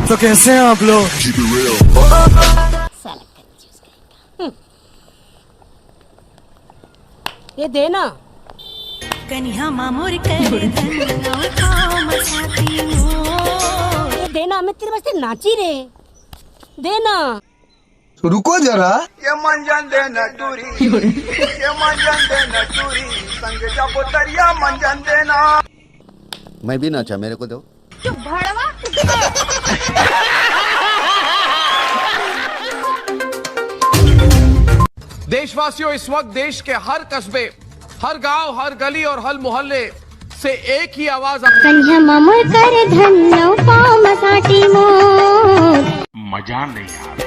तो कैसे हैं आप लोग? ये देना कन्या मामोर कर धन मसाती मोर। ये देना, मैं तेरे वास्ते नाची रे। देना रुको जरा। ये मंजन देना दूरी, ये मंजन देना दूरी, संग जब दरिया मंजन देना। मैं भी नाचा, मेरे को दो। देशवासियों, इस वक्त देश के हर कस्बे, हर गांव, हर गली और हर मोहल्ले से एक ही आवाज कन्या मामोर कर धन पाँव मसाटी मोर। मजा नहीं आ रहा।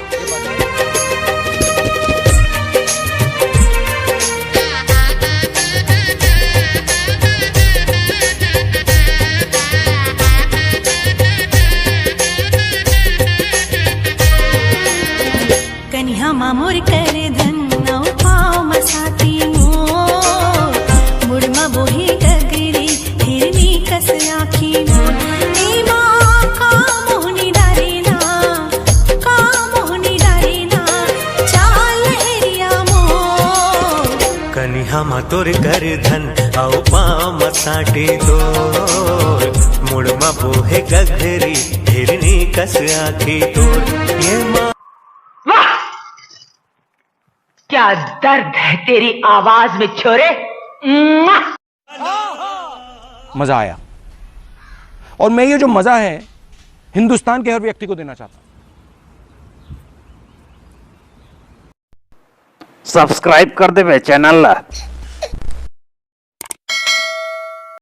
कन्या मामोर कर धन पाँव मसाती मोर। मुड़मा बोही गगरी हिरनी कस आखी मोर। ए माँ का मोहनी डारेना, का मोहनी डारेना, चाल एरिया मोर। कन्या मातोर कर धन आओ पाँव मसाटे दो। मुड़मा बोहे गगरी हिरनी कस आखी तोर। ये माँ क्या दर्द है तेरी आवाज में छोरे। मजा आया, और मैं ये जो मजा है हिंदुस्तान के हर व्यक्ति को देना चाहता हूं। सब्सक्राइब कर दे चैनल ला।